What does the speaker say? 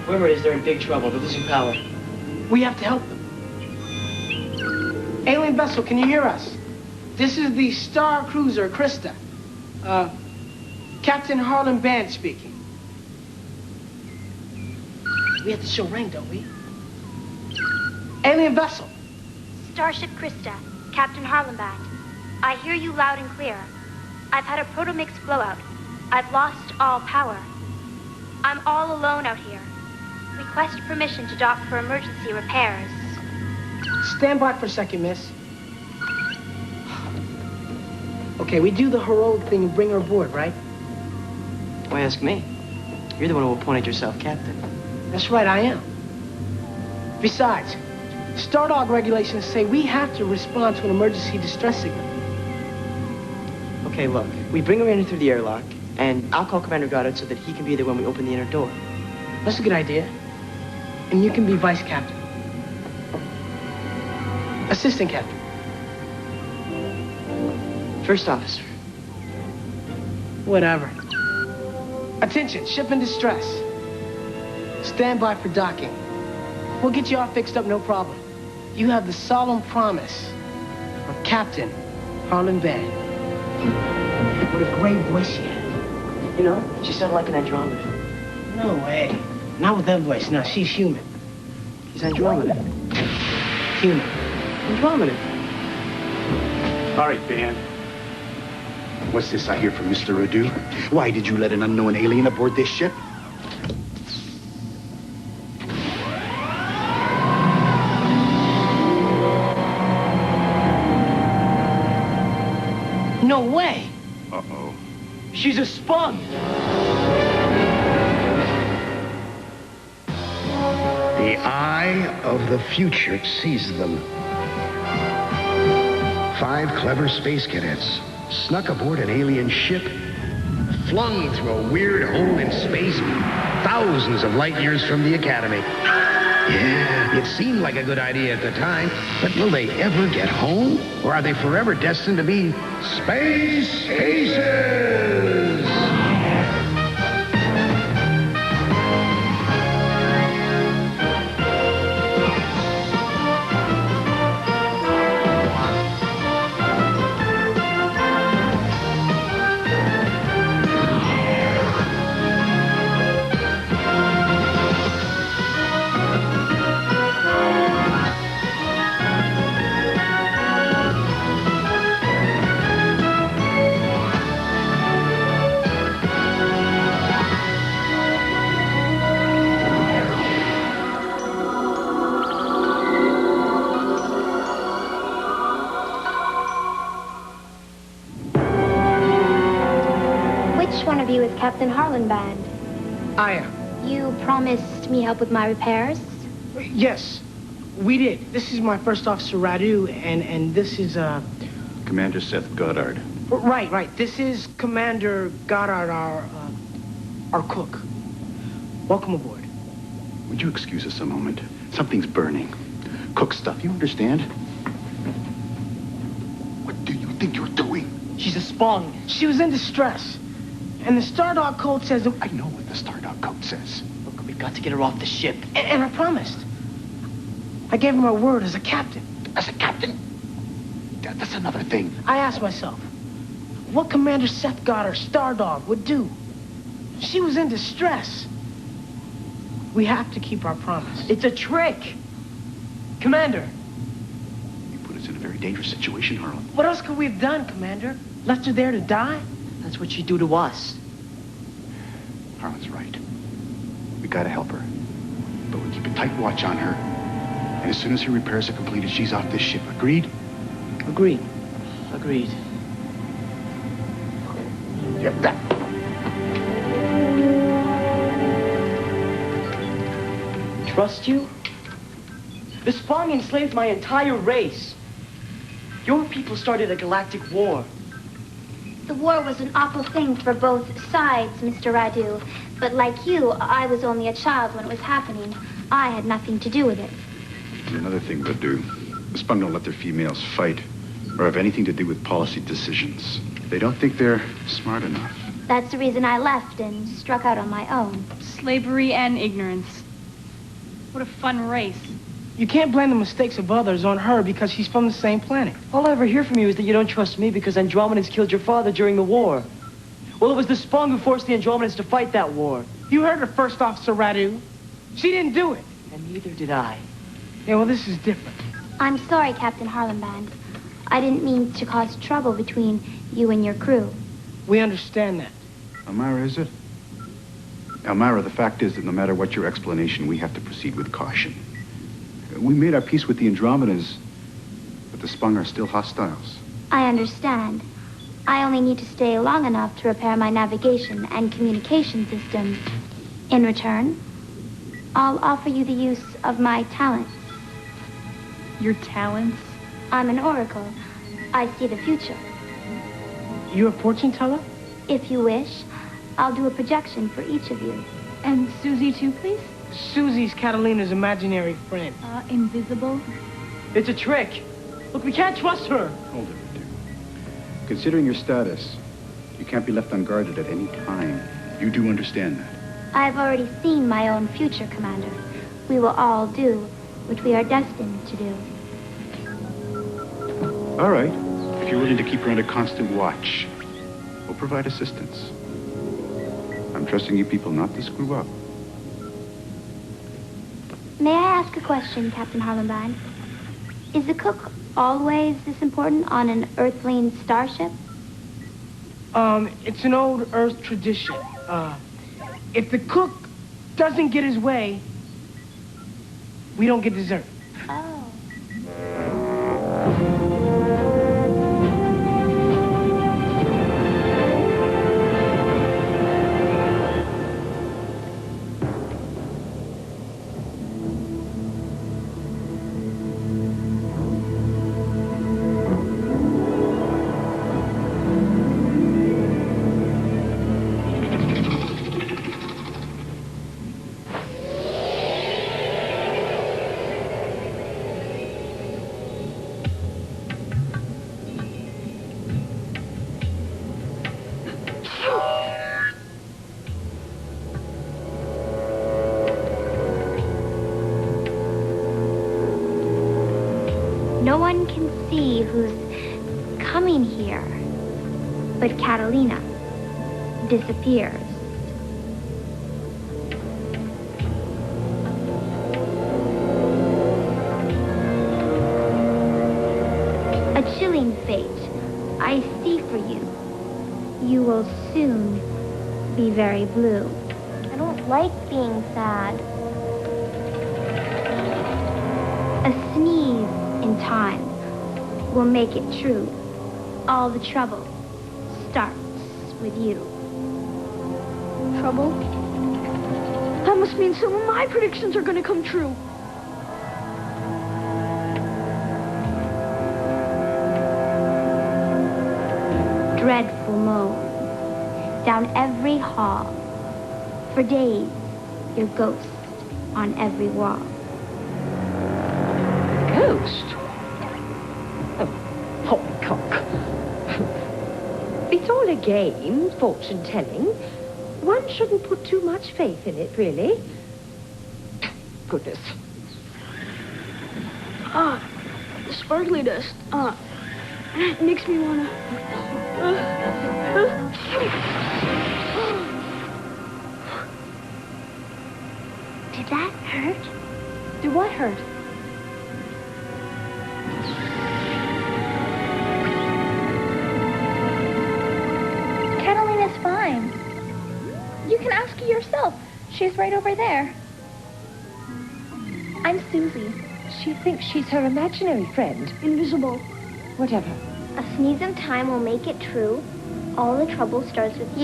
Whoever it is, they're in big trouble. They're losing power. We have to help them. Alien vessel, can you hear us? This is the Star Cruiser, Krista. Captain Harlan Band speaking. We have to show rank, don't we? Alien vessel. Starship Krista, Captain Harlan Band. I hear you loud and clear. I've had a proto-mix blowout. I've lost all power. I'm all alone out here. Request permission to dock for emergency repairs. Stand by for a second, miss. Okay, we do the heroic thing and bring her aboard, right? Why ask me? You're the one who appointed yourself captain. That's right, I am. Besides, Stardog regulations say we have to respond to an emergency distress signal. Okay, look, we bring her in through the airlock, and I'll call Commander Goddard so that he can be there when we open the inner door. That's a good idea. And you can be vice captain. Assistant captain. First officer. Whatever. Attention, ship in distress. Stand by for docking. We'll get you all fixed up, no problem. You have the solemn promise of Captain Harlan Band. What a great voice she has. You know, she sounded like an Andromeda. No way. Not with that voice. No, she's human. She's Andromeda. Human. Andromeda. All right, Band. What's this I hear from Mr. Radu? Why did you let an unknown alien aboard this ship? No way. Uh-oh. She's a Spung. The eye of the future sees them. 5 clever space cadets snuck aboard an alien ship, flung through a weird hole in space, thousands of light years from the Academy. Yeah, it seemed like a good idea at the time, but will they ever get home? Or are they forever destined to be space aces? Captain Harlan Band. I am. You promised me help with my repairs? Yes, we did. This is my first officer, Radu, and this is, Commander Seth Goddard. Right. This is Commander Goddard, our cook. Welcome aboard. Would you excuse us a moment? Something's burning. Cook stuff, you understand? What do you think you're doing? She's a Spung. She was in distress. And the Stardog code says that... I know what the Stardog code says. Look, we've got to get her off the ship. And I promised. I gave him my word as a captain. As a captain? That's another thing. I asked myself, what Commander Seth Goddard, Stardog, would do. She was in distress. We have to keep our promise. It's a trick. Commander. You put us in a very dangerous situation, Harlan. What else could we have done, Commander? Left her there to die? That's what she'd do to us. Harlan's right. We gotta help her. But we keep a tight watch on her. And as soon as her repairs are completed, she's off this ship. Agreed? Agreed. Yep, that. Trust you? The Spung enslaved my entire race. Your people started a galactic war. The war was an awful thing for both sides, Mr. Radu. But like you, I was only a child when it was happening. I had nothing to do with it. And another thing they'll do. The Spung don't let their females fight or have anything to do with policy decisions. They don't think they're smart enough. That's the reason I left and struck out on my own. Slavery and ignorance. What a fun race. You can't blame the mistakes of others on her because she's from the same planet. All I ever hear from you is that you don't trust me because Andromedans killed your father during the war. Well, it was the Spung who forced the Andromedans to fight that war. You heard her, First Officer Radu. She didn't do it. And neither did I. Yeah, well, this is different. I'm sorry, Captain Harlan Band. I didn't mean to cause trouble between you and your crew. We understand that. Elmira, is it? Elmira, the fact is that no matter what your explanation, we have to proceed with caution. We made our peace with the Andromedas, but the Spung are still hostiles. I understand. I only need to stay long enough to repair my navigation and communication systems. In return, I'll offer you the use of my talents. Your talents? I'm an oracle. I see the future. You a fortune teller? If you wish, I'll do a projection for each of you. And Susie too, please? Susie's Catalina's imaginary friend. Invisible? It's a trick. Look, we can't trust her. Hold it, dear. Considering your status, you can't be left unguarded at any time. You do understand that? I've already seen my own future, Commander. We will all do what we are destined to do. All right. If you're willing to keep her under constant watch, we'll provide assistance. I'm trusting you people not to screw up. May I ask a question, Captain Harlan Band? Is the cook always this important on an Earthling starship? It's an old Earth tradition. If the cook doesn't get his way, we don't get dessert. Oh. No one can see who's coming here, but Catalina disappears. A chilling fate I see for you. You will soon be very blue. I don't like being sad. A sneeze in time will make it true. All the trouble starts with you. Trouble? That must mean some of my predictions are going to come true. Dreadful moan down every hall. For days, your ghost on every wall. Ghost? Oh, poppycock. It's all a game, fortune-telling. One shouldn't put too much faith in it, really. Goodness. The sparkly dust. It makes me wanna... Did that hurt? Did what hurt? Catalina's fine. You can ask her yourself. She's right over there. I'm Susie. She thinks she's her imaginary friend. Invisible. Whatever. A sneeze in time will make it true. All the trouble starts with you.